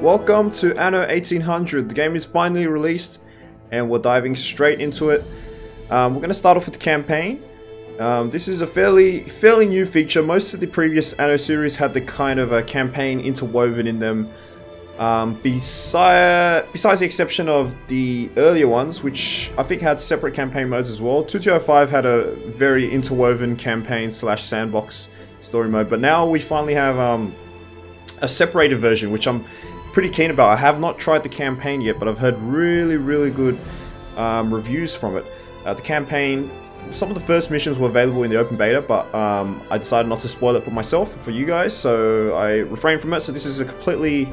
Welcome to Anno 1800. The game is finally released and we're diving straight into it. We're going to start off with the campaign. This is a fairly new feature. Most of the previous Anno series had the kind of a campaign interwoven in them. Besides the exception of the earlier ones, which I think had separate campaign modes as well. 2205 had a very interwoven campaign / sandbox story mode, but now we finally have a separated version, which I'm pretty keen about. I have not tried the campaign yet, but I've heard really good reviews from it. The campaign, some of the first missions were available in the open beta, but I decided not to spoil it for myself, for you guys, so I refrained from it. So this is a completely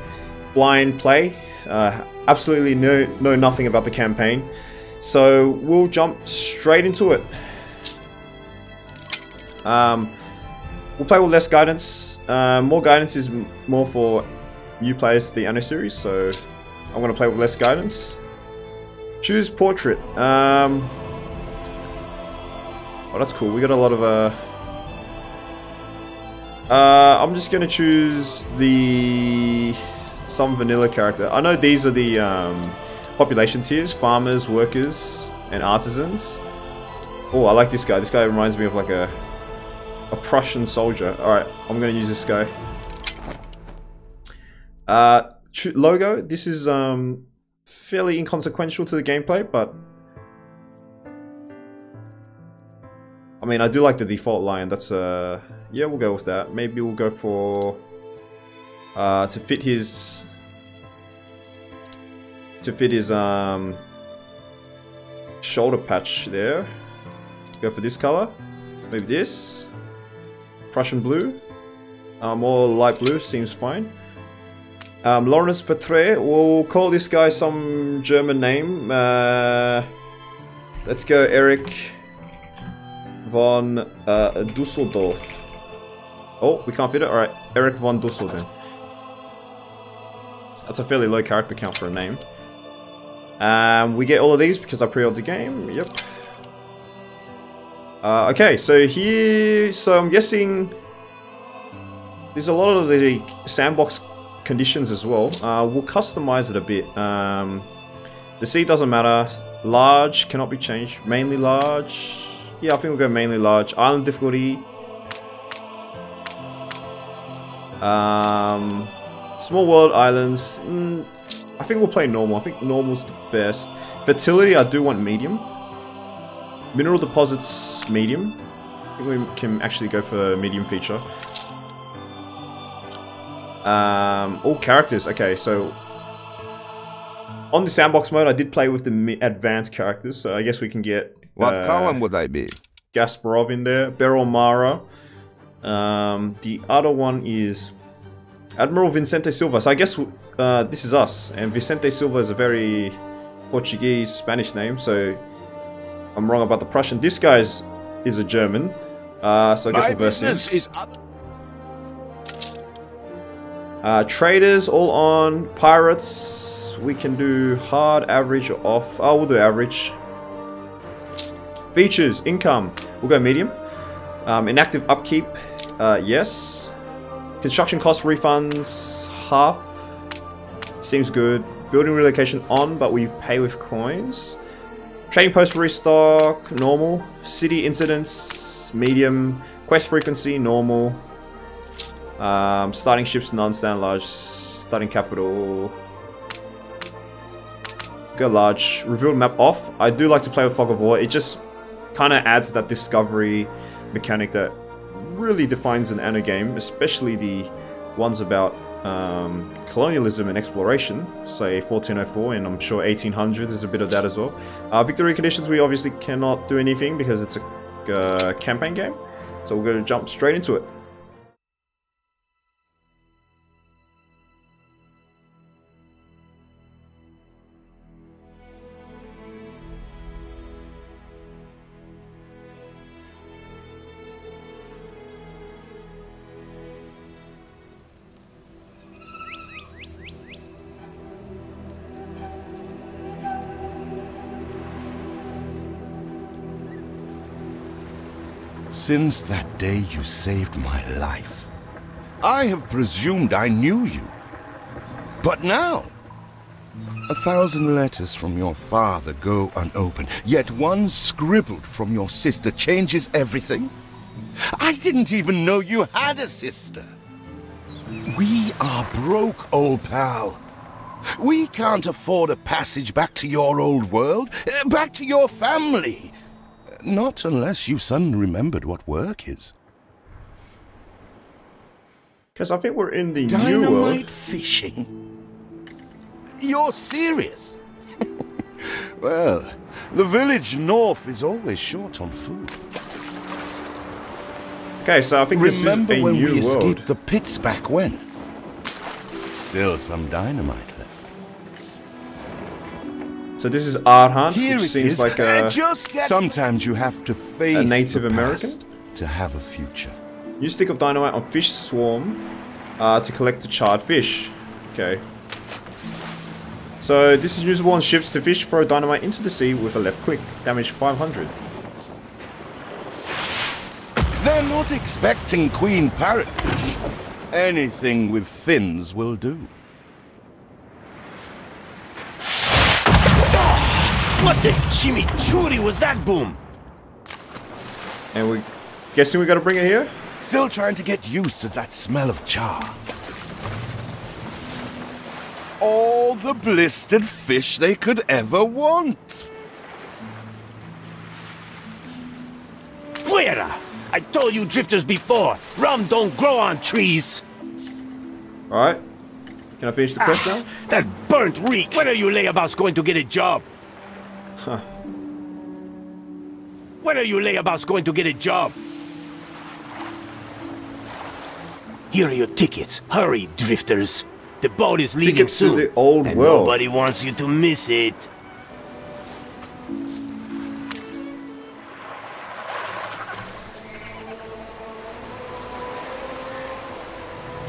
blind play. Absolutely know nothing about the campaign. So we'll jump straight into it. We'll play with less guidance. More guidance is more for new players to the Anno series, so I'm going to play with less guidance. Choose portrait. Oh, that's cool. We got a lot of I'm just going to choose some vanilla character. I know these are the population tiers: farmers, workers, and artisans. Oh, I like this guy. This guy reminds me of like a Prussian soldier. Alright, I'm going to use this guy. Logo. This is fairly inconsequential to the gameplay, but I mean, I do like the default line. That's yeah, we'll go with that. Maybe we'll go for to fit his shoulder patch there. Go for this color. Maybe this Prussian blue. More light blue seems fine. Lawrence Petre, we'll call this guy some German name. Let's go Eric von Dusseldorf. Oh, we can't fit it? Alright, Eric von Dusseldorf. That's a fairly low character count for a name. We get all of these because I pre-ordered the game. Yep. Okay, so here, I'm guessing there's a lot of the sandbox conditions as well. We'll customize it a bit. The sea doesn't matter. Large cannot be changed. Mainly large. Yeah, I think we'll go mainly large. Island difficulty. Small world islands. I think we'll play normal. I think normal's the best. Fertility, I do want medium. Mineral deposits, medium. I think we can actually go for medium feature. All characters. Okay, so on the sandbox mode, I did play with the advanced characters, so I guess we can get what column would I be? Gasparov in there, Beryl Mara. The other one is Admiral Vicente Silva. So I guess this is us, and Vicente Silva is a very Portuguese, Spanish name, so I'm wrong about the Prussian. This guy is a German, so I guess we'll verse him. Traders, all on. Pirates, we can do hard, average, or off. Oh, we'll do average. Features, income, we'll go medium. Inactive upkeep, yes. Construction cost refunds, half. Seems good. Building relocation on, but we pay with coins. Trading post restock, normal. City incidents, medium. Quest frequency, normal. Starting ships, non-stand large. Starting capital, go large. Revealed map off. I do like to play with Fog of War. It just kind of adds that discovery mechanic that really defines an Anno game, especially the ones about colonialism and exploration, say 1404, and I'm sure 1800 is a bit of that as well. Victory conditions, we obviously cannot do anything because it's a campaign game, so we're going to jump straight into it. Since that day you saved my life, I have presumed I knew you. But now, 1,000 letters from your father go unopened, yet one scribbled from your sister changes everything? I didn't even know you had a sister. We are broke, old pal. We can't afford a passage back to your old world, back to your family. Not unless you suddenly remembered what work is. Because I think we're in the new world. Dynamite fishing? You're serious? Well, the village north is always short on food. Okay, so I think this is a new world. Remember when we escaped the pits back when? Still some dynamite left. So this is Arhant, Here which it seems is. like a Sometimes you have to face a Native the American past to have a future. Use stick of dynamite on fish swarm to collect the charred fish. Okay. So this is usable on ships to fish. Throw dynamite into the sea with a left click. Damage 500. They're not expecting Queen Parrotfish. Anything with fins will do. What the chimichurri was that boom? And we guessing we gotta bring it here? Still trying to get used to that smell of char. All the blistered fish they could ever want. Fuera! I told you drifters before, rum don't grow on trees. Alright. Can I finish the quest now? That burnt reek! When are you layabouts going to get a job? Huh. When are you layabouts going to get a job? Here are your tickets. Hurry, drifters. The boat is leaving Tickets soon. to the old and world. Nobody wants you to miss it.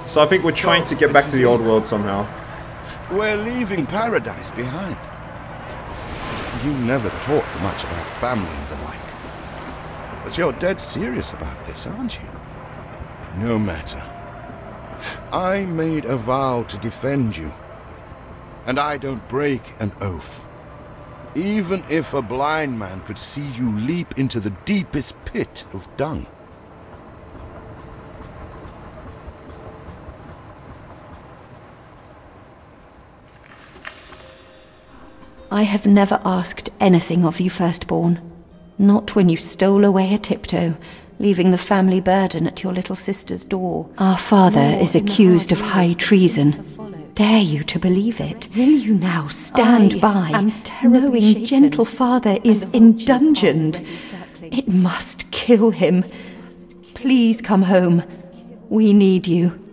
So I think we're trying to get back to the old world somehow. We're leaving paradise behind. You never talked much about family and the like. But you're dead serious about this, aren't you? No matter. I made a vow to defend you. And I don't break an oath. Even if a blind man could see you leap into the deepest pit of dung. I have never asked anything of you, firstborn. Not when you stole away a tiptoe, leaving the family burden at your little sister's door. Our father is accused of high treason. Dare you to believe it? Will you now stand by, knowing gentle father is indungeoned? It must kill him. Please come home. We need you.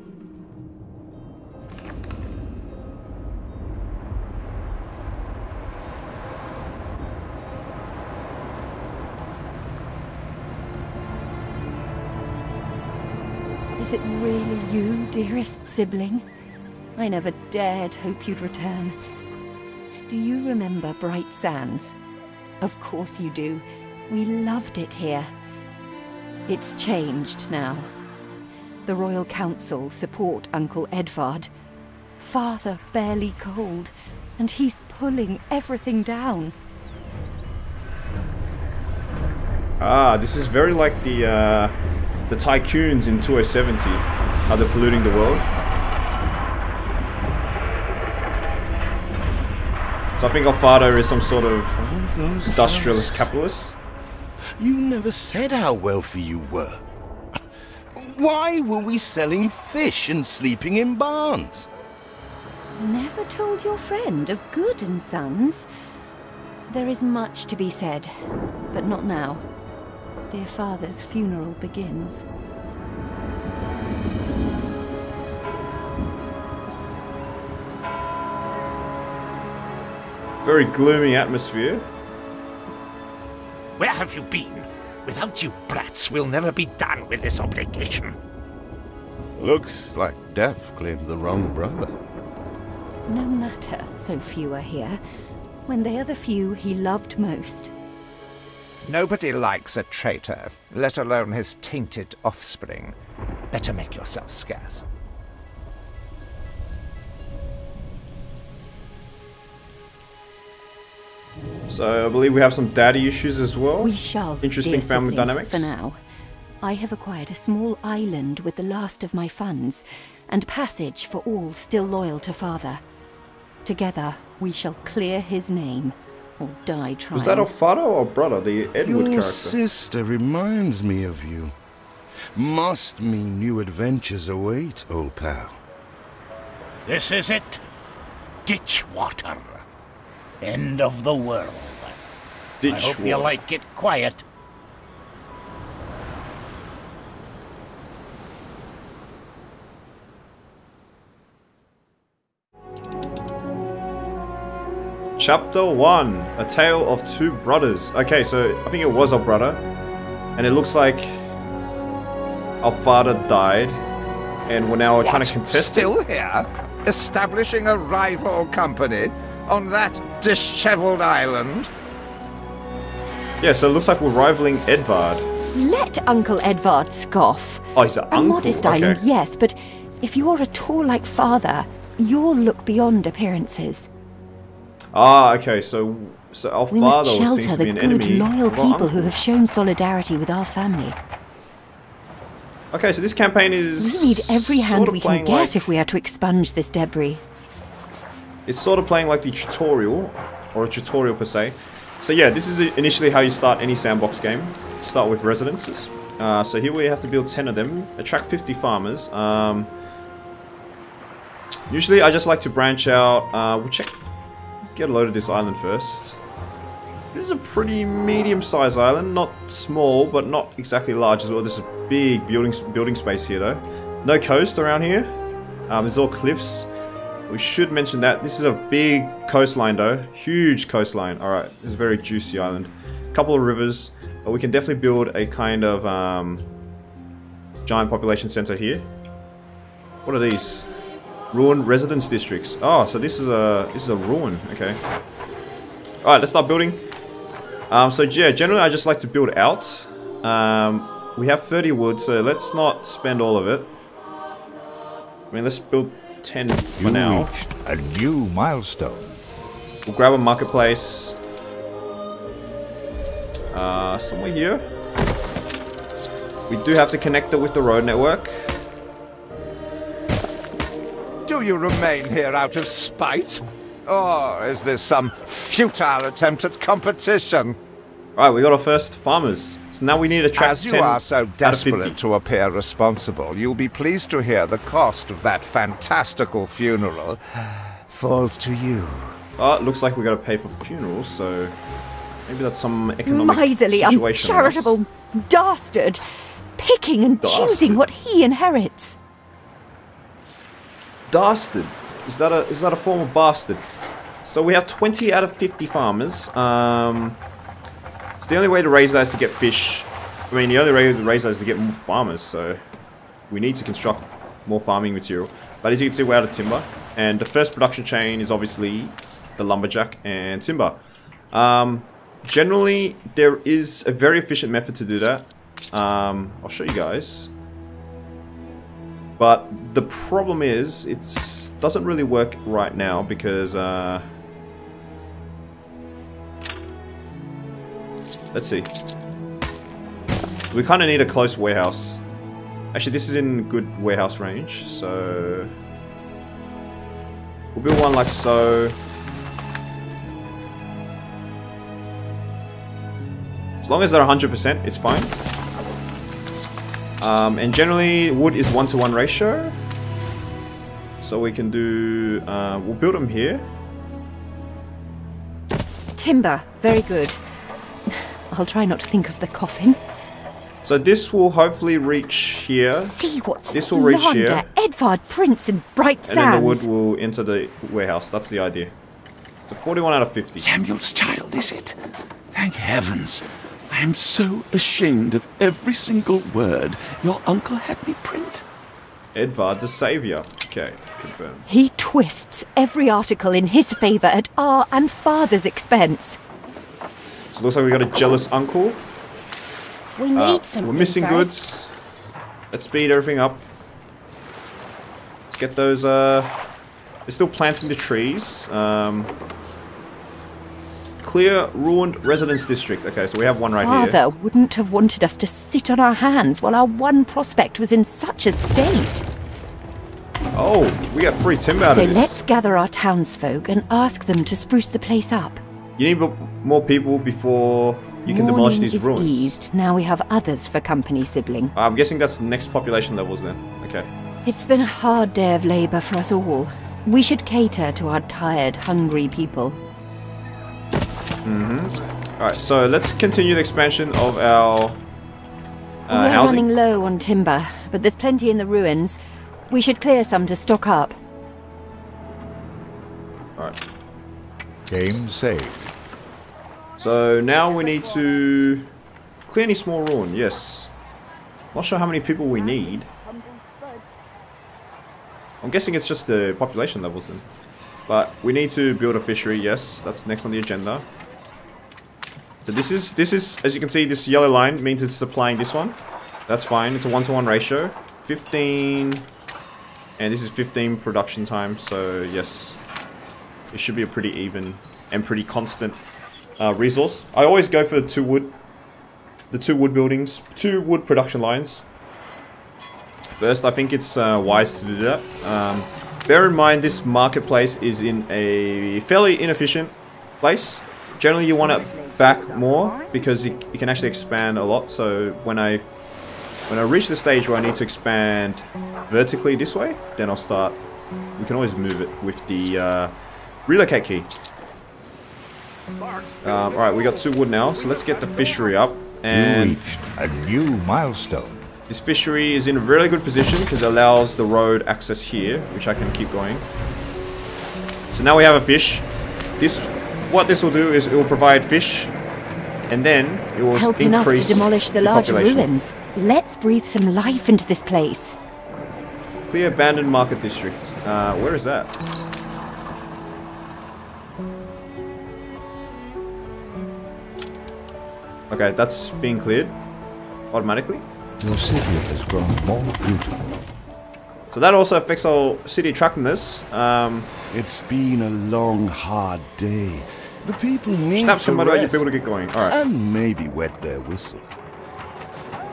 Is it really you, dearest sibling? I never dared hope you'd return. Do you remember Bright Sands? Of course you do. We loved it here. It's changed now. The Royal Council support Uncle Edvard. Father barely cold, and he's pulling everything down. Ah, this is very like the tycoons in 2070, how they're polluting the world. So I think our father is some sort of industrialist capitalist. You never said how wealthy you were. Why were we selling fish and sleeping in barns? Never told your friend of Goode and Sons? There is much to be said, but not now. Dear father's funeral begins. Very gloomy atmosphere. Where have you been? Without you brats, we'll never be done with this obligation. Looks like Death claimed the wrong brother. No matter, so few are here, when they are the few he loved most. Nobody likes a traitor, let alone his tainted offspring. Better make yourself scarce. So I believe we have some daddy issues as well. We shall. Interesting family dynamics. For now, I have acquired a small island with the last of my funds, and passage for all still loyal to father. Together, we shall clear his name, or die trying. Was that our father or brother, the Edward Your character? sister reminds me of you. Must mean new adventures await, old pal. This is it. Ditch water. End of the world. I hope you like it quiet. Chapter 1, A Tale of Two Brothers. Okay, so I think it was our brother, and it looks like our father died, and we're now trying to contest Still it. here? Establishing a rival company on that disheveled island? Yeah, so it looks like we're rivaling Edvard. Let Uncle Edvard scoff. Oh, he's an A uncle. modest okay. island, yes, but if you're at all like father, you'll look beyond appearances. Ah, okay, so our We father must seems shelter to the be an good, enemy. loyal of our people who uncle. have shown solidarity with our family. Okay, so this campaign is. We'll need every hand sort of we can playing get like, if we are to expunge this debris. It's sort of playing like the tutorial, or a tutorial per se. So yeah, this is initially how you start any sandbox game. Start with residences. So here we have to build 10 of them, attract 50 farmers. Usually I just like to branch out. We'll get a load of this island first. This is a pretty medium-sized island, not small, but not exactly large as well. There's a big building space here though. No coast around here. There's all cliffs. We should mention that. This is a big coastline though. Huge coastline. Alright, this is a very juicy island. A couple of rivers. But we can definitely build a kind of giant population center here. What are these? Ruined residence districts. Oh, so this is a ruin. Okay. Alright, let's start building. So yeah, generally I just like to build out. We have 30 wood, so let's not spend all of it. I mean, let's build 10 for now. Reached a new milestone. We'll grab a marketplace. Somewhere here. We do have to connect it with the road network. Do you remain here out of spite? Or is this some futile attempt at competition? Alright, we got our first farmers. So now we need to attract As you 10 are so out of 50. desperate to appear responsible, you'll be pleased to hear the cost of that fantastical funeral falls to you. Oh, it looks like we got to pay for funerals, so maybe that's some economic Miserly, situation on us. uncharitable dastard, picking and choosing what he inherits. Dastard. Is that a form of bastard? So we have 20 out of 50 farmers. It's the only way to raise that is to get fish. I mean, the only way to raise that is to get more farmers. So we need to construct more farming material. But as you can see, we're out of timber, and the first production chain is obviously the lumberjack and timber. Generally, there is a very efficient method to do that. I'll show you guys. But the problem is, it doesn't really work right now because, let's see. We kind of need a close warehouse. Actually, this is in good warehouse range, so we'll build one like so. As long as they're 100%, it's fine. And generally, wood is 1-to-1 ratio. So we can do, we'll build them here. Timber, very good. I'll try not to think of the coffin. So this will hopefully reach here. See what This will reach here. slander, Edvard Prince and Bright And then the wood Sands. will enter the warehouse. That's the idea. So 41 out of 50. Samuel's child, is it? Thank heavens. I am so ashamed of every single word your uncle had me print. Edvard the Savior. Okay, confirmed. He twists every article in his favour at our and father's expense. So it looks like we got a jealous uncle. We need something. We're missing first. goods. Let's speed everything up. Let's get those, We're still planting the trees. clear ruined residence district. Okay, so we have one right here. Father wouldn't have wanted us to sit on our hands while our one prospect was in such a state. Oh, we got free timber out of this. So let's gather our townsfolk and ask them to spruce the place up. You need more people before you can demolish these ruins. Morning is eased. Now we have others for company, sibling. I'm guessing that's next population levels then. Okay. It's been a hard day of labour for us all. We should cater to our tired, hungry people. Alright, so let's continue the expansion of our We're housing. running low on timber, but there's plenty in the ruins. We should clear some to stock up. Alright. Game saved. So now we need to clear any small ruin, yes. Not sure how many people we need. I'm guessing it's just the population levels then. But we need to build a fishery, yes, that's next on the agenda. So this is, as you can see, this yellow line means it's supplying this one. That's fine, it's a 1-to-1 ratio. 15, and this is 15 production time, so yes. It should be a pretty even and pretty constant resource. I always go for the two wood buildings, 2 wood production lines. First, I think it's wise to do that. Bear in mind, this marketplace is in a fairly inefficient place. Generally, you want it back more because it can actually expand a lot. So when I reach the stage where I need to expand vertically this way, then I'll start. We can always move it with the relocate key. Alright, we got 2 wood now, so let's get the fishery up. And You reached a new milestone. this fishery is in a really good position because it allows the road access here, which I can keep going. So now we have a fish. What this will do is it will provide fish, and then it will Help increase enough to demolish the larger population. ruins. Let's breathe some life into this place. Clear abandoned market district. Where is that? Okay, that's being cleared automatically. Your city has grown more beautiful. So that also affects our city attractiveness. It's been a long, hard day. The people need Snaps to can motivate your rest people to get going. Alright. and maybe wet their whistle.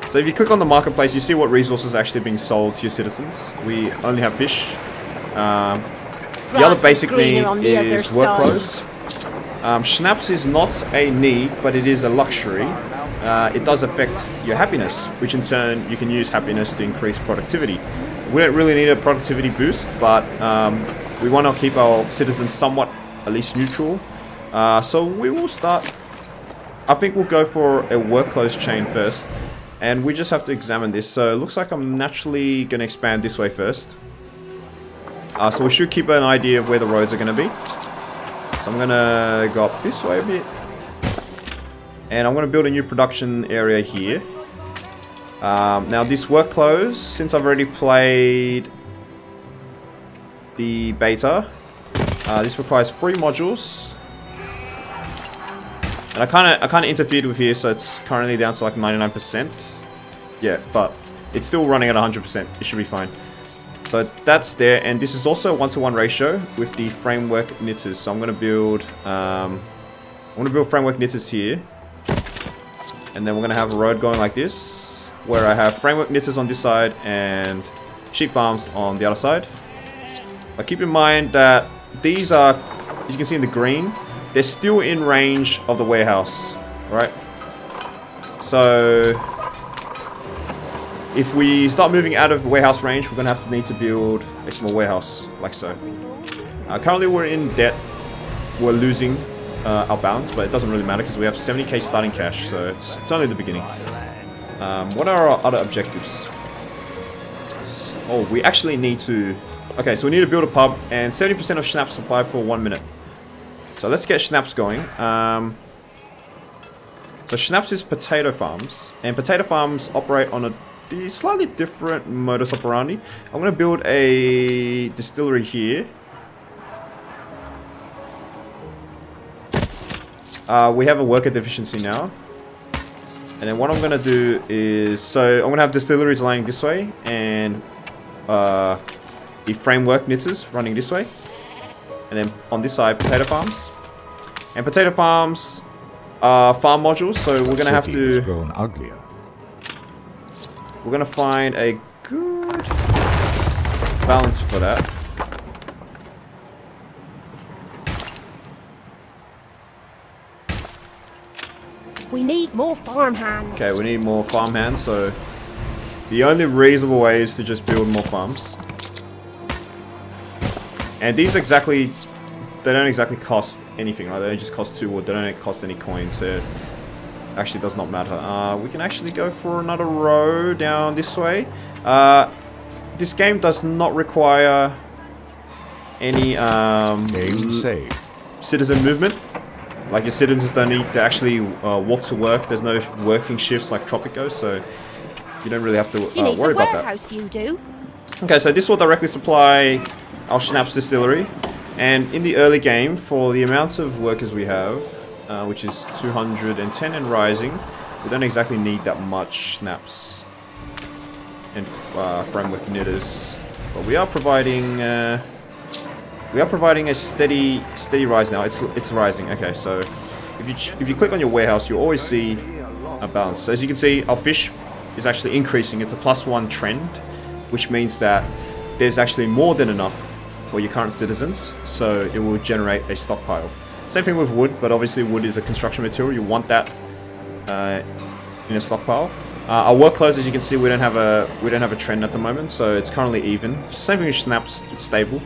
So if you click on the marketplace, you see what resources are actually being sold to your citizens. We only have fish. The other basic need is work clothes. Schnapps is not a need, but it is a luxury. It does affect your happiness, which in turn you can use happiness to increase productivity. We don't really need a productivity boost, but we want to keep our citizens somewhat at least neutral. So we will start. I think we'll go for a work clothes chain first, and we just have to examine this. So it looks like I'm naturally going to expand this way first. So we should keep an idea of where the roads are going to be. So I'm going to go up this way a bit. And I'm going to build a new production area here. Now this work clothes, since I've already played the beta, this requires 3 modules. And I kind of interfered with here, so it's currently down to like 99%. Yeah, but it's still running at 100%. It should be fine. So that's there, and this is also a 1-to-1 ratio with the framework knitters. So I'm going to build, framework knitters here, and then we're going to have a road going like this, where I have framework knitters on this side and sheep farms on the other side. But keep in mind that these are, as you can see in the green, they're still in range of the warehouse, right? So if we start moving out of warehouse range, we're going to need to build a small warehouse, like so. Currently we're in debt. We're losing our balance, but it doesn't really matter because we have 70k starting cash, so it's only the beginning. What are our other objectives? Oh, we actually need to... Okay, so we need to build a pub, and 70% of schnapps supply for 1 minute. So let's get schnapps going. So schnapps is potato farms, and potato farms operate on a slightly different modus operandi. I'm going to build a distillery here. We have a worker deficiency now. And then what I'm going to do is... So I'm going to have distilleries lying this way, and the framework knitters running this way. And then on this side, potato farms. And potato farms are farm modules, so we're gonna have to. Grown uglier. We're gonna find a good balance for that. We need more farm hands. Okay, we need more farm hands, so the only reasonable way is to just build more farms. And these exactly, they don't exactly cost anything, right? They just cost 2 wood, they don't cost any coins, so it actually does not matter. We can actually go for another row down this way. This game does not require any citizen movement. Like, your citizens don't need to actually walk to work. There's no working shifts like Tropico, so you don't really have to worry about that. Warehouse, you do. Okay, so this will directly supply our Schnapps distillery. And in the early game, for the amounts of workers we have, which is 210 and rising, we don't exactly need that much Schnapps and framework knitters. But we are providing a steady rise now. It's rising. Okay, so if you click on your warehouse, you always see a balance. So as you can see, our fish is actually increasing. It's a +1 trend, which means that there's actually more than enough for your current citizens, so it will generate a stockpile. Same thing with wood, but obviously wood is a construction material. You want that in a stockpile. Our workloads, as you can see, we don't have a trend at the moment, so it's currently even. Same thing with Schnapps, it's stable.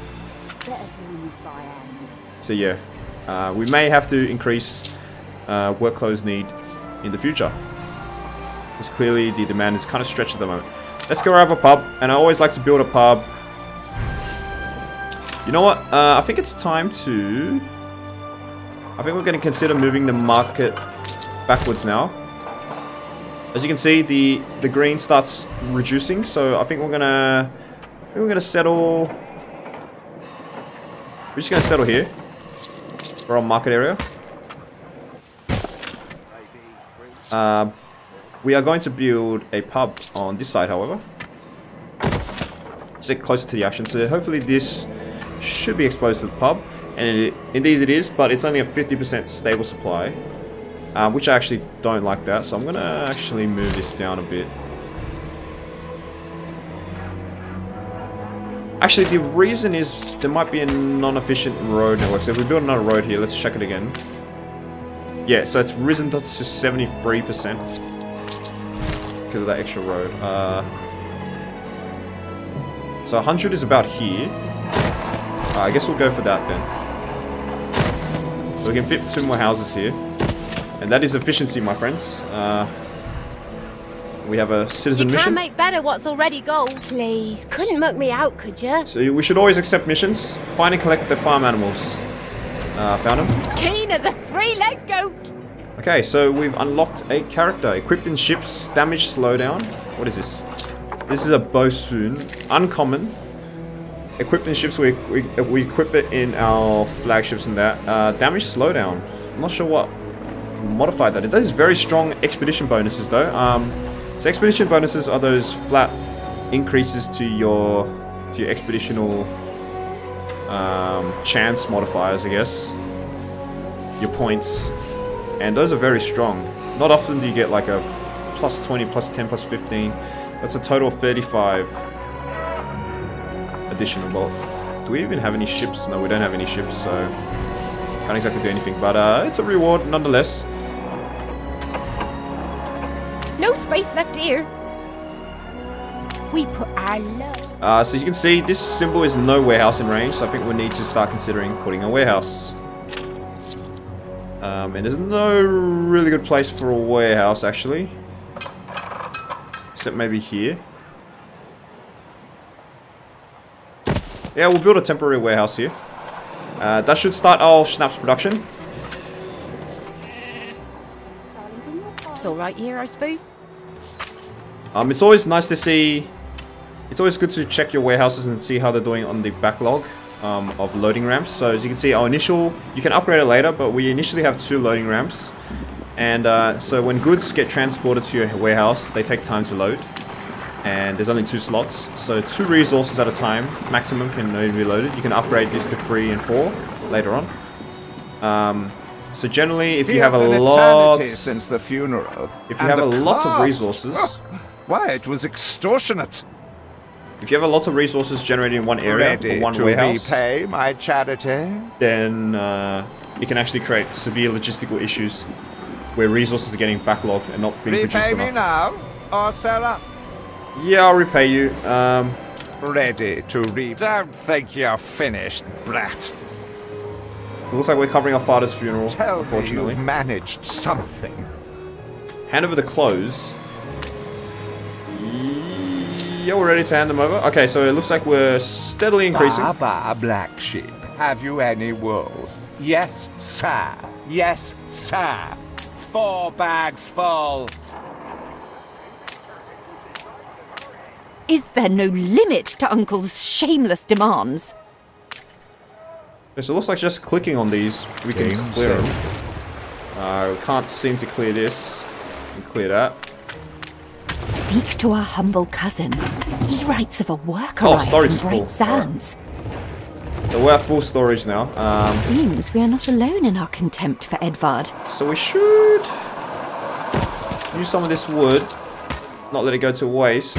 So yeah, we may have to increase workloads need in the future, because clearly the demand is kind of stretched at the moment. Let's go grab a pub, and I always like to build a pub. You know what? I think it's time to. I think we're going to consider moving the market backwards now. As you can see, the green starts reducing, so I think we're gonna settle. We're just gonna settle here for our market area. We are going to build a pub on this side, however. Sit closer to the action, so hopefully this should be exposed to the pub, and indeed it is, but it's only a 50% stable supply, which I actually don't like that, so I'm gonna actually move this down a bit. Actually, the reason is there might be a non-efficient road network, so if we build another road here, let's check it again. Yeah, so it's risen to 73% because of that extra road. So 100 is about here. I guess we'll go for that then. So we can fit 2 more houses here. And that is efficiency, my friends. We have a citizen mission. You can't make better what's already gold. Please, couldn't mug me out, could you? So we should always accept missions. Find and collect the farm animals. Found them. Keen as a 3-legged goat. Okay, so we've unlocked a character. Equipped in ships, damage slowdown. What is this? This is a bosun. Uncommon. Equipped in ships, we equip it in our flagships and that. Damage slowdown. I'm not sure what modified that. It does very strong expedition bonuses though. So expedition bonuses are those flat increases to your expeditional chance modifiers, I guess. Your points. And those are very strong. Not often do you get like a +20, +10, +15. That's a total of 35 additional. Well, do we even have any ships? No, we don't have any ships, so can't exactly do anything. But it's a reward nonetheless. No space left here. We put our love. So you can see this symbol is no warehouse in range, so I think we need to start considering putting a warehouse. And there's no really good place for a warehouse actually, except maybe here. Yeah, we'll build a temporary warehouse here. That should start our Schnapps production. It's all right here, I suppose. It's always nice to see. It's always good to check your warehouses and see how they're doing on the backlog of loading ramps. So as you can see, our initial, you can upgrade it later, but we initially have 2 loading ramps. And so when goods get transported to your warehouse, they take time to load. And there's only 2 slots, so 2 resources at a time maximum can only be loaded. You can upgrade this to 3 and 4 later on. So generally, if you have Feels a an lot, eternity since the funeral. if you have a lot of resources, Why, it was extortionate. if you have a lot of resources generated in one area Ready for one to warehouse, repay my charity. then it can actually create severe logistical issues where resources are getting backlogged and not being produced Repay me enough. now, or sell up. Yeah, I'll repay you. Ready to Don't think you're finished, brat. It looks like we're covering our father's funeral, Tell me unfortunately. you've managed something. Hand over the clothes. Yeah, we're ready to hand them over. Okay, so it looks like we're steadily increasing. Baba, black sheep. Have you any wool? Yes, sir. Yes, sir. 4 bags full. Is there no limit to Uncle's shameless demands? Okay, so it looks like just clicking on these, we can clear them. We can't seem to clear this. We can clear that. Speak to our humble cousin. He writes of a worker Oh, riot storage in is full. Bright Sands. So we're at full storage now. Seems we are not alone in our contempt for Edvard. So we should use some of this wood, not let it go to waste.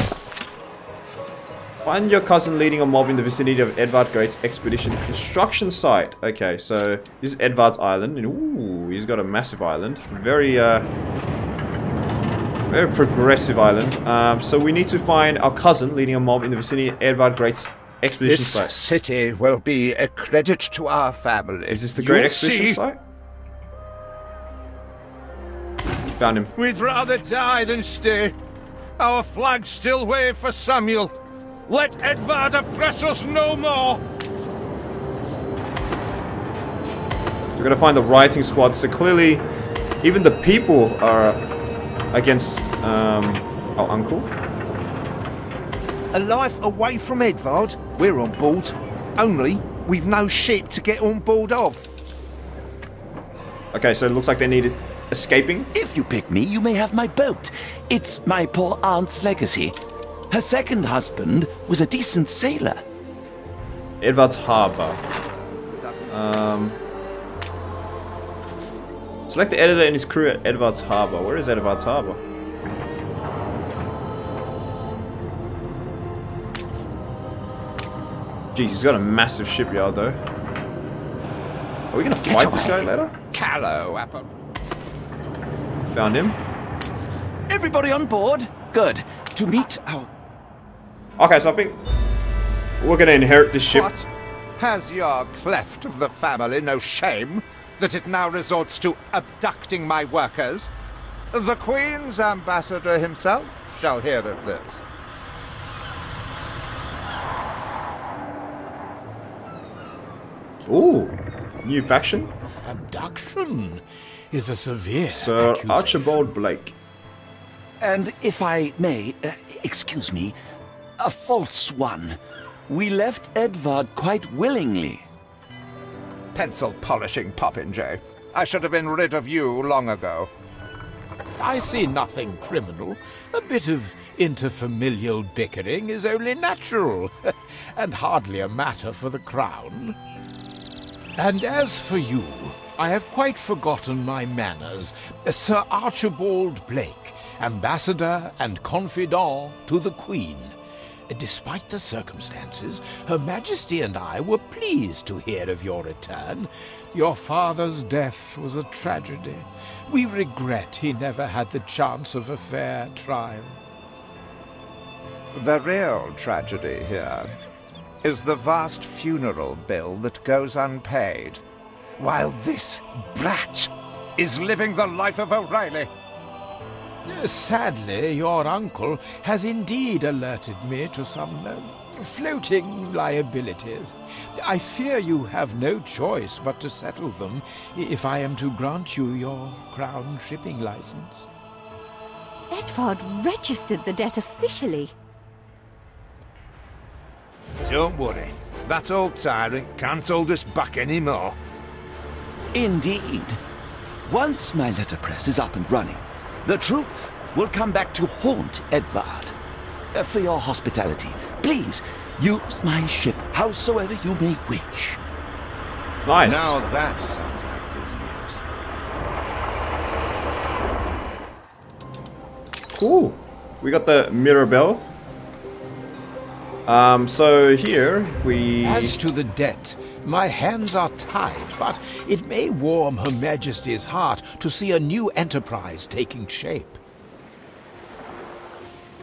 Find your cousin leading a mob in the vicinity of Edvard Gode's expedition construction site. Okay, so this is Edvard's island. And ooh, he's got a massive island. Very progressive island. So we need to find our cousin leading a mob in the vicinity of Edvard Gode's expedition This site. city will be a credit to our family. Is this the Great You'll Expedition see. site? Found him. We'd rather die than stay. Our flags still wave for Samuel. Let Edvard oppress us no more. We're gonna find the rioting squad. So clearly, even the people are against our uncle. A life away from Edvard, we're on board. Only, we've no ship to get on board of. Okay, so it looks like they needed escaping. If you pick me, you may have my boat. It's my poor aunt's legacy. Her second husband was a decent sailor. Edvard's Harbour. Select the editor and his crew at Edvard's Harbour. Where is Edvard's Harbour? Jeez, he's got a massive shipyard though. Are we gonna fight this guy later? Callow apple. Found him. Everybody on board? Good. To meet our... Okay, so I think we're gonna inherit this ship. What? Has your cleft of the family no shame that it now resorts to abducting my workers? The Queen's ambassador himself shall hear of this. Ooh, new faction. Abduction is a severe Sir accusation. Archibald Blake. And if I may, excuse me, a false one. We left Edvard quite willingly. Pencil polishing popinjay. I should have been rid of you long ago. I see nothing criminal. A bit of interfamilial bickering is only natural, and hardly a matter for the crown. And as for you, I have quite forgotten my manners. Sir Archibald Blake, ambassador and confidant to the Queen. Despite the circumstances, Her Majesty and I were pleased to hear of your return. Your father's death was a tragedy. We regret he never had the chance of a fair trial. The real tragedy here is the vast funeral bill that goes unpaid, while this brat is living the life of O'Reilly. Sadly, your uncle has indeed alerted me to some floating liabilities. I fear you have no choice but to settle them if I am to grant you your crown shipping license. Edvard registered the debt officially. Don't worry. That old tyrant can't hold us back anymore. Indeed. Once my letterpress is up and running, the truth will come back to haunt Edvard. For your hospitality, please use my ship howsoever you may wish. Nice. Now that sounds like good news. Cool. We got the Mirabelle. So here we... As to the debt, my hands are tied, but it may warm Her Majesty's heart to see a new enterprise taking shape.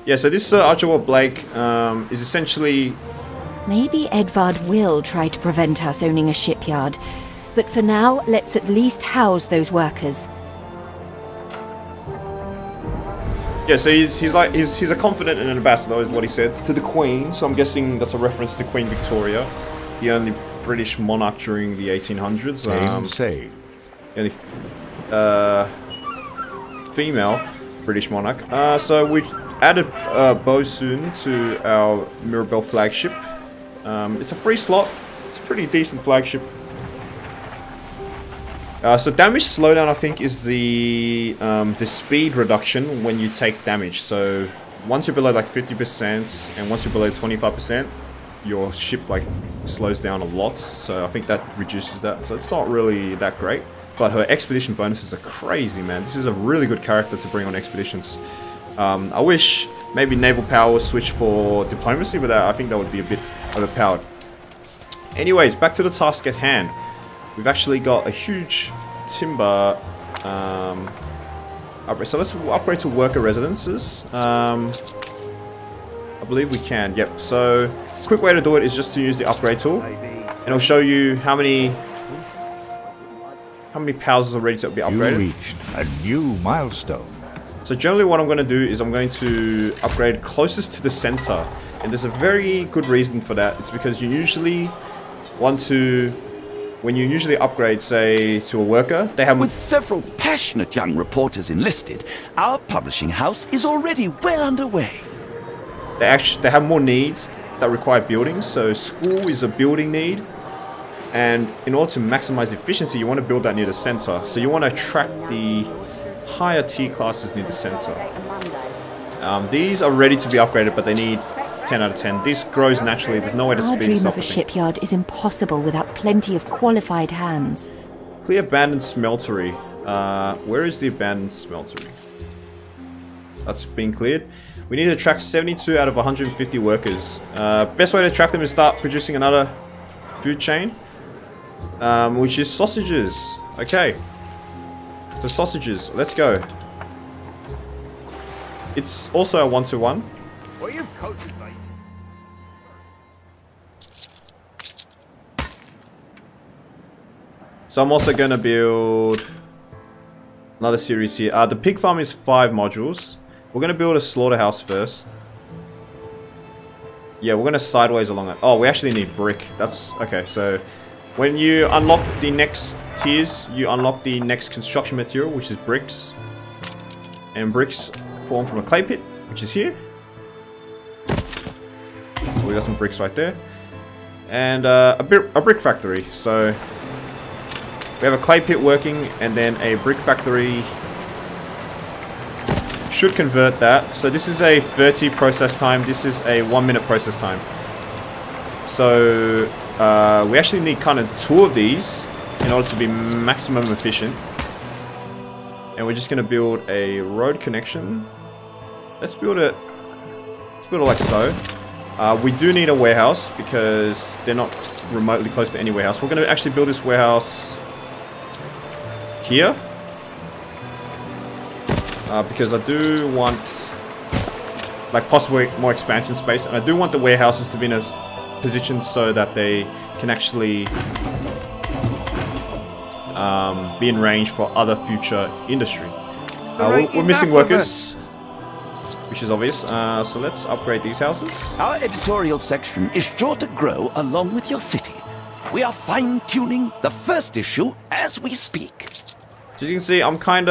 Yeah, so this Archibald Blake is essentially... Maybe Edvard will try to prevent us owning a shipyard, but for now, let's at least house those workers. Yeah, so he's a confident and an ambassador, is what he said, to the Queen. So I'm guessing that's a reference to Queen Victoria, the only British monarch during the 1800s. The only female British monarch. So we added Bosun to our Mirabelle flagship. It's a free slot. It's a pretty decent flagship. So damage slowdown, I think, is the speed reduction when you take damage. So once you're below like 50% and once you're below 25%, your ship like slows down a lot. So I think that reduces that. So it's not really that great. But her expedition bonuses are crazy, man. This is a really good character to bring on expeditions. I wish maybe naval power was switched for diplomacy, but I think that would be a bit overpowered. Anyways, back to the task at hand. We've actually got a huge timber upgrade. So let's upgrade to worker residences. I believe we can. Yep. So quick way to do it is just to use the upgrade tool, and it'll show you how many houses are ready to be upgraded. You reached a new milestone. So generally what I'm going to do is I'm going to upgrade closest to the center, and there's a very good reason for that. It's because you usually want to, when you usually upgrade, say, to a worker, they have... With several passionate young reporters enlisted, our publishing house is already well underway. They have more needs that require buildings. So school is a building need, and in order to maximize efficiency, you want to build that near the center. So you want to attract the higher tier classes near the center. These are ready to be upgraded, but they need 10 out of 10. This grows naturally. There's no way to speed this up. Our dream of a shipyard is impossible without plenty of qualified hands. Clear abandoned smeltery. Where is the abandoned smeltery? That's been cleared. We need to attract 72 out of 150 workers. Best way to attract them is start producing another food chain, which is sausages. Okay. So sausages, let's go. It's also a 1-to-1. Well, you've coated me. So I'm also going to build another series here. The pig farm is 5 modules. We're going to build a slaughterhouse first. Yeah, we're going to sideways along it. Oh, we actually need brick. That's okay. So when you unlock the next tiers, you unlock the next construction material, which is bricks. And bricks form from a clay pit, which is here. We got some bricks right there. And a brick factory. So we have a clay pit working, and then a brick factory should convert that. So this is a 30 process time. This is a 1-minute process time. So we actually need kind of 2 of these in order to be maximum efficient. And we're just going to build a road connection. Let's build it like so. We do need a warehouse because they're not remotely close to any warehouse. We're going to actually build this warehouse here. Because I do want like possibly more expansion space, and I do want the warehouses to be in a position so that they can actually be in range for other future industry. We're missing workers, which is obvious. So let's upgrade these houses. Our editorial section is sure to grow along with your city. We are fine-tuning the first issue as we speak. So as you can see, I'm going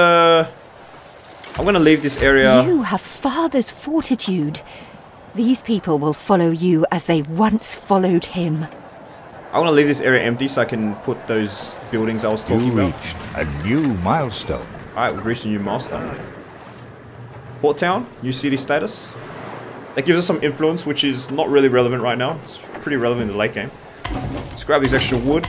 to leave this area. You have father's fortitude. These people will follow you as they once followed him. I want to leave this area empty so I can put those buildings I was talking You about. reached a new milestone. Alright, we've reached a new milestone. Port Town, new city status. That gives us some influence, which is not really relevant right now. It's pretty relevant in the late game. Let's grab these extra wood.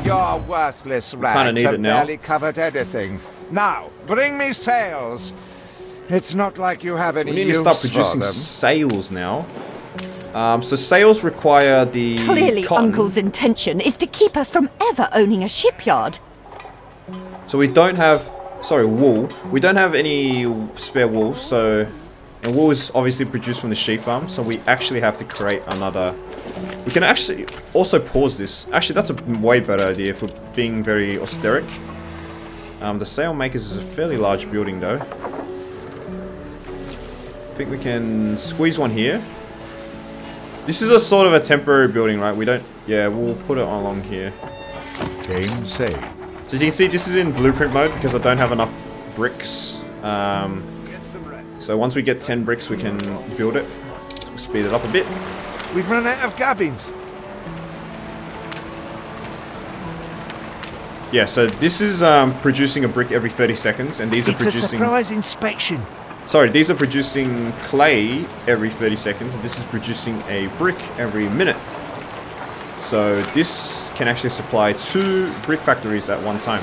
Your worthless rags need have it now. barely covered anything. Now, bring me sails. It's not like you have any We need to use start for producing them. sails now. So sails require the Clearly cotton. Uncle's intention is to keep us from ever owning a shipyard. So we don't have, sorry, wool. We don't have any spare wool, so, and wool is obviously produced from the sheep farm, so we actually have to create another. We can actually also pause this. Actually, that's a way better idea if we're being very austeric. The sailmakers is a fairly large building though. I think we can squeeze one here. This is a sort of a temporary building, right? We don't, yeah, we'll put it along here. Game saved. So as you can see, this is in blueprint mode because I don't have enough bricks. So once we get 10 bricks, we can build it. So we'll speed it up a bit. We've run out of cabins. Yeah, so this is producing a brick every 30 seconds, and these are It's a producing... surprise inspection. Sorry, these are producing clay every 30 seconds, and this is producing a brick every minute. So this can actually supply 2 brick factories at one time,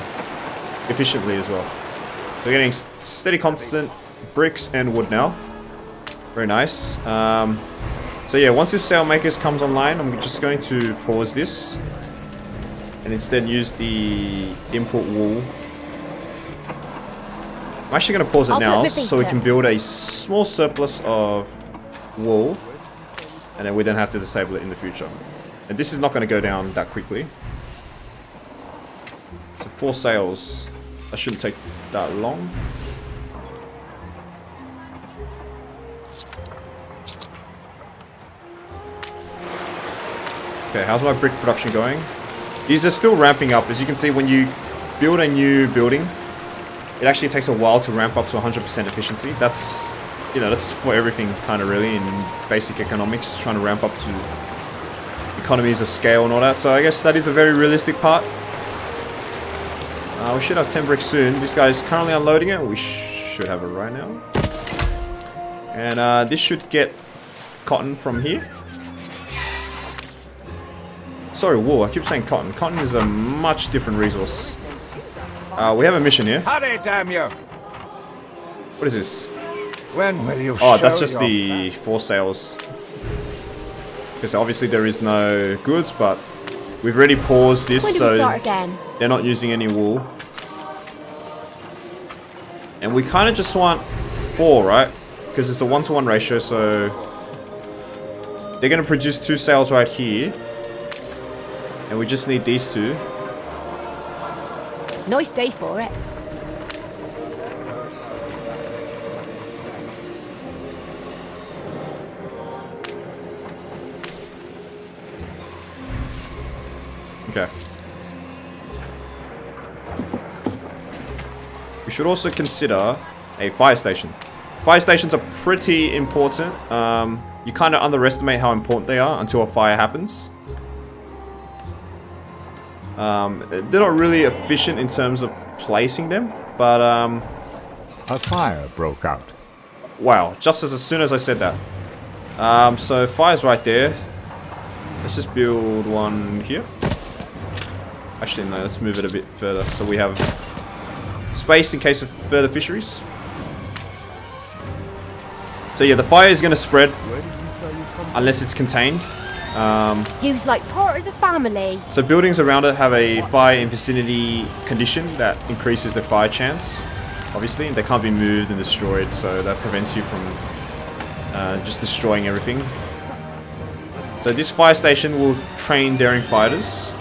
efficiently as well. So we're getting steady constant bricks and wood now. Very nice. So yeah, once this sailmakers comes online, I'm just going to pause this and instead use the input wool. I'm actually going to pause it now so we can build a small surplus of wool, and then we don't have to disable it in the future. And this is not going to go down that quickly. So 4 sails. That shouldn't take that long. Okay, how's my brick production going? These are still ramping up. As you can see, when you build a new building, it actually takes a while to ramp up to 100% efficiency. That's, you know, that's for everything kind of really in basic economics, trying to ramp up to economies of scale and all that. So I guess that is a very realistic part. We should have 10 bricks soon. This guy is currently unloading it. We should have it right now. And this should get cotton from here. Sorry, wool. I keep saying cotton. Cotton is a much different resource. We have a mission here. Hurry, damn you! What is this? When will you Oh, show that's just your the 4 sails. Because obviously there is no goods, but we've already paused this, When do we so start again? they're not using any wool. And we kind of just want 4, right? Because it's a 1-to-1 ratio, so they're going to produce 2 sails right here. And we just need these 2. Nice day for it. Okay. We should also consider a fire station. Fire stations are pretty important. You kind of underestimate how important they are until a fire happens. They're not really efficient in terms of placing them, but A fire broke out. wow, just as soon as I said that. So fire's right there. Let's just build one here. Actually, no, let's move it a bit further so we have space in case of further fisheries. So yeah, the fire is going to spread unless it's contained. You's like part of the family. So buildings around it have a fire in vicinity condition that increases the fire chance. Obviously, they can't be moved and destroyed, so that prevents you from just destroying everything. So this fire station will train daring fighters.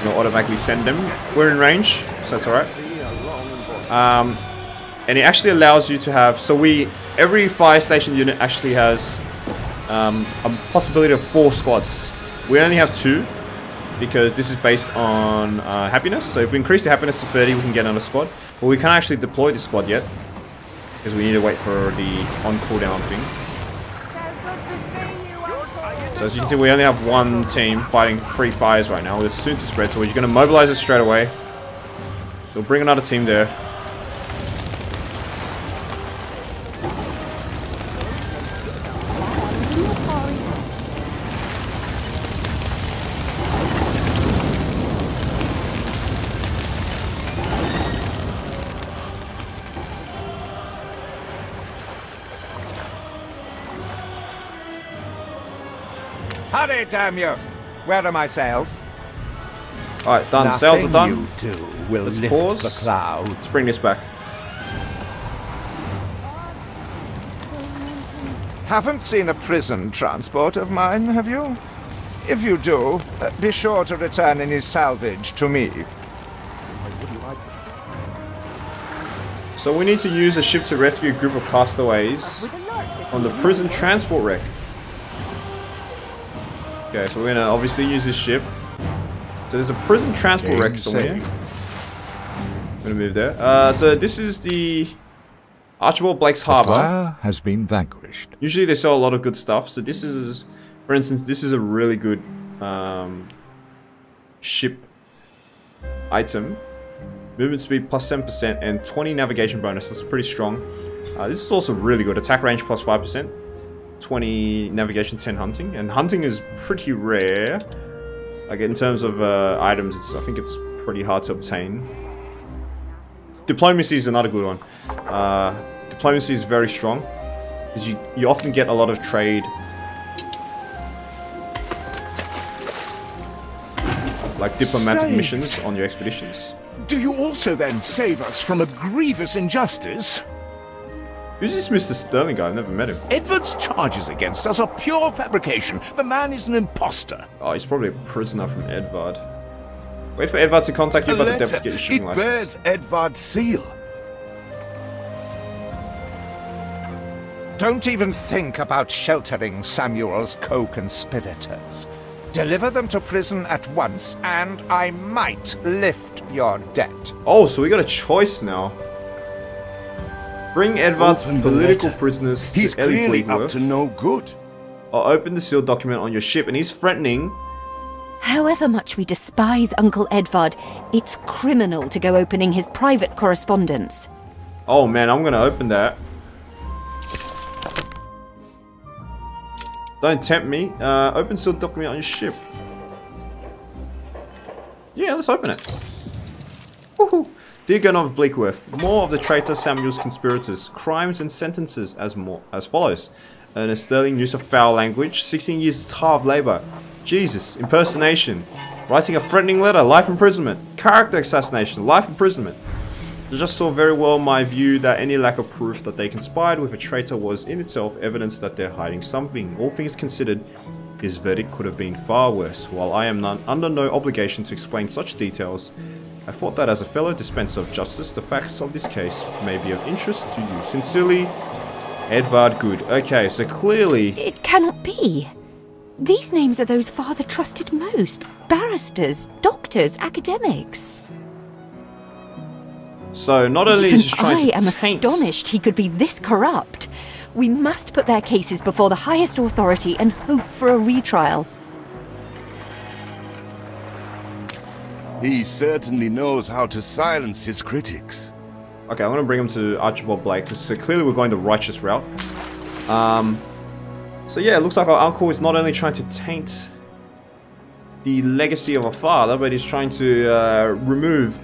It'll automatically send them. We're in range, so that's alright. And it actually allows you to have... So every fire station unit actually has a possibility of 4 squads. We only have 2 because this is based on happiness. So if we increase the happiness to 30, we can get another squad. But we can't actually deploy this squad yet because we need to wait for the on cooldown thing. So as you can see, we only have 1 team fighting 3 fires right now. We're soon to spread, so we're going to mobilize it straight away. We'll bring another team there. Hurry, damn you! Where are my sails? Alright, done. Sails are done. You do will Let's lift pause. the clouds. Let's bring this back. Haven't seen a prison transport of mine, have you? If you do, be sure to return any salvage to me. So we need to use a ship to rescue a group of castaways on the prison transport wreck. Okay, so we're gonna obviously use this ship. So there's a prison transport wreck somewhere. I'm gonna move there. So this is the Archibald Blake's Harbour. Fire has been vanquished. Usually they sell a lot of good stuff. So this is, for instance, this is a really good ship item. Movement speed plus 7% and 20 navigation bonus. That's pretty strong. This is also really good. Attack range plus 5%. 20 navigation, 10 hunting. And hunting is pretty rare. Like in terms of items, I think it's pretty hard to obtain. Diplomacy is another good one. Diplomacy is very strong. Because you often get a lot of trade. Like diplomatic missions on your expeditions. Do you also then save us from a grievous injustice? Who's this Mr. Sterling guy? I've never met him. Edvard's charges against us are pure fabrication. The man is an imposter. Oh, he's probably a prisoner from Edvard. Wait for Edvard to contact you about the depth to get your shipping license. It bears Edvard's seal. Don't even think about sheltering Samuel's co-conspirators. Deliver them to prison at once, and I might lift your debt. Oh, so we got a choice now. Bring Edvard's political prisoners to He's clearly up to no good. Or open the sealed document on your ship, and he's threatening. However much we despise Uncle Edvard, it's criminal to go opening his private correspondence. Oh man, I'm gonna open that. Don't tempt me. Open sealed document on your ship. Yeah, let's open it. Woohoo! Dear Gunnar of Bleakworth, more of the traitor Samuel's conspirators, crimes and sentences as follows. A sterling use of foul language, 16 years hard labour. Jesus, impersonation. Writing a threatening letter, life imprisonment. Character assassination, life imprisonment. I just saw very well my view that any lack of proof that they conspired with a traitor was in itself evidence that they're hiding something. All things considered, his verdict could have been far worse. While I am under no obligation to explain such details, I thought that as a fellow dispenser of justice, the facts of this case may be of interest to you. Sincerely, Edvard Goode. Okay, so clearly... It cannot be. These names are those father trusted most. Barristers, doctors, academics. So not only is he trying to I am taint... astonished he could be this corrupt. We must put their cases before the highest authority and hope for a retrial. He certainly knows how to silence his critics. Okay, I'm going to bring him to Archibald Blake, so clearly we're going the righteous route. So yeah, it looks like our uncle is not only trying to taint the legacy of our father, but he's trying to remove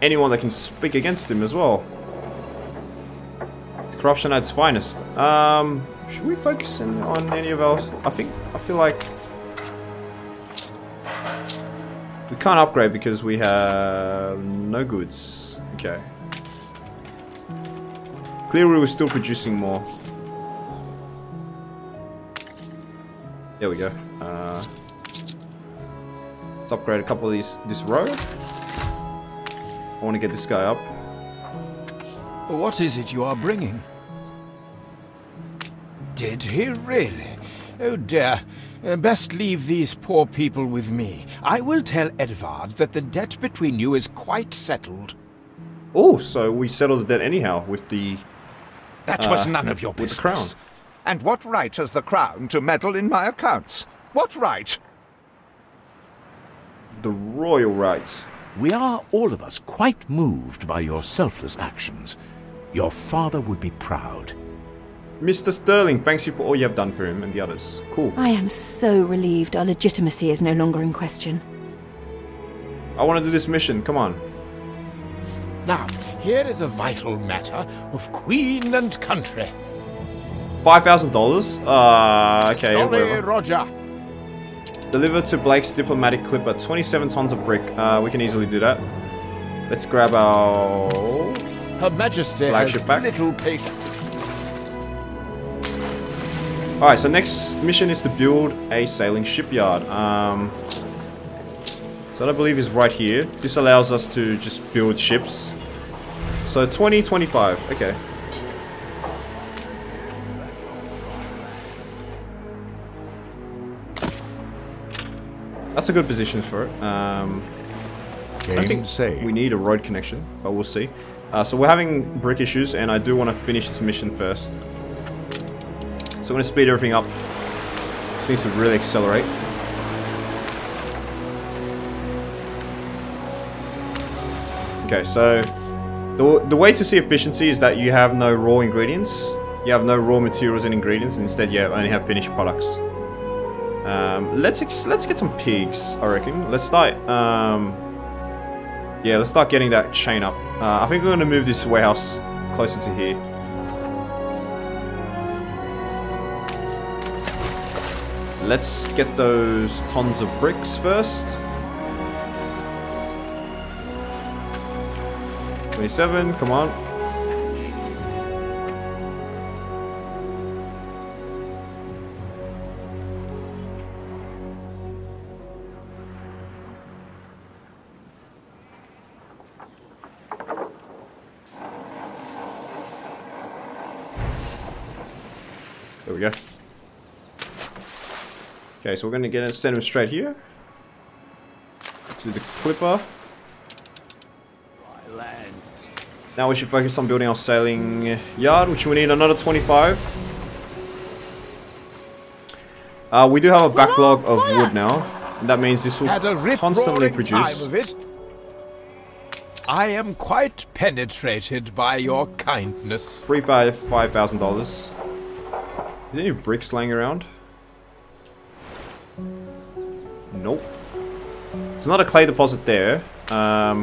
anyone that can speak against him as well. Corruption at its finest. Should we focus on any of our... I feel like... we can't upgrade because we have no goods. Okay. Clearly we're still producing more. There we go. Let's upgrade a couple of this row. I want to get this guy up. What is it you are bringing? Did he really? Oh dear. Best leave these poor people with me. I will tell Edvard that the debt between you is quite settled. Oh, so we settled the debt anyhow with the... That was none of your business. With the crown. And what right has the crown to meddle in my accounts? What right? The royal rights. We are, all of us, quite moved by your selfless actions. Your father would be proud. Mr. Sterling, thanks you for all you have done for him and the others. Cool. I am so relieved our legitimacy is no longer in question. I want to do this mission, come on. Now, here is a vital matter of queen and country. $5,000? Okay, Sorry, whatever. Roger. Deliver to Blake's diplomatic clipper 27 tons of brick. We can easily do that. Let's grab our Her Majesty flagship has back. little patience. Alright, so next mission is to build a sailing shipyard. So I believe is right here. This allows us to just build ships. So 2025, okay. That's a good position for it. I think we need a road connection, but we'll see. So we're having brick issues, and I do want to finish this mission first. So I'm going to speed everything up. This needs to really accelerate. Okay, so the way to see efficiency is that you have no raw ingredients. You have no raw materials and ingredients, and instead you only have finished products. Let's get some pigs, I reckon. Let's start. Yeah, let's start getting that chain up. I think we're going to move this warehouse closer to here. Let's get those tons of bricks first. 27, come on. There we go. Okay, so we're going to send him straight here to the clipper. Now we should focus on building our sailing yard, which we need another 25. We do have a backlog of wood now, and that means this will constantly produce. I am quite penetrated by your kindness. $5,000. Is there any bricks laying around? Nope. It's not a clay deposit there,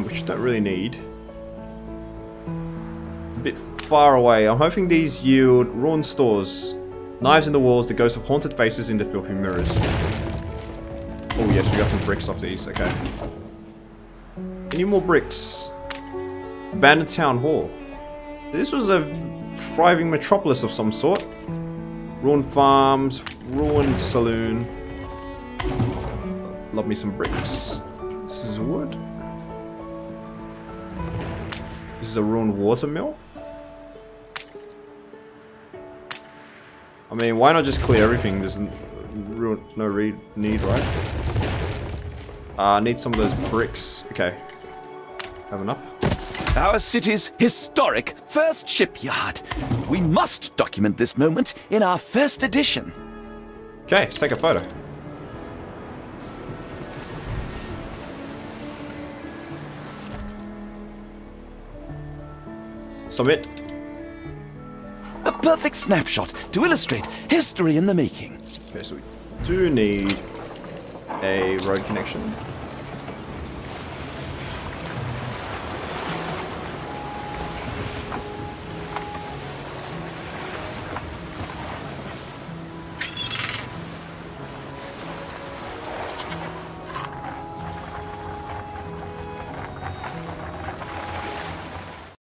which you don't really need. A bit far away. I'm hoping these yield ruined stores. Knives in the walls, the ghosts of haunted faces in the filthy mirrors. Oh yes, we got some bricks off these, okay. Any more bricks? Abandoned town hall. This was a thriving metropolis of some sort. Ruined farms, ruined saloon. Love me some bricks. This is wood. This is a ruined watermill. I mean, why not just clear everything? There's no need, right? I need some of those bricks. Okay. Have enough? Our city's historic first shipyard. We must document this moment in our first edition. Okay, let's take a photo. Submit. A perfect snapshot to illustrate history in the making. Okay, so we do need a road connection.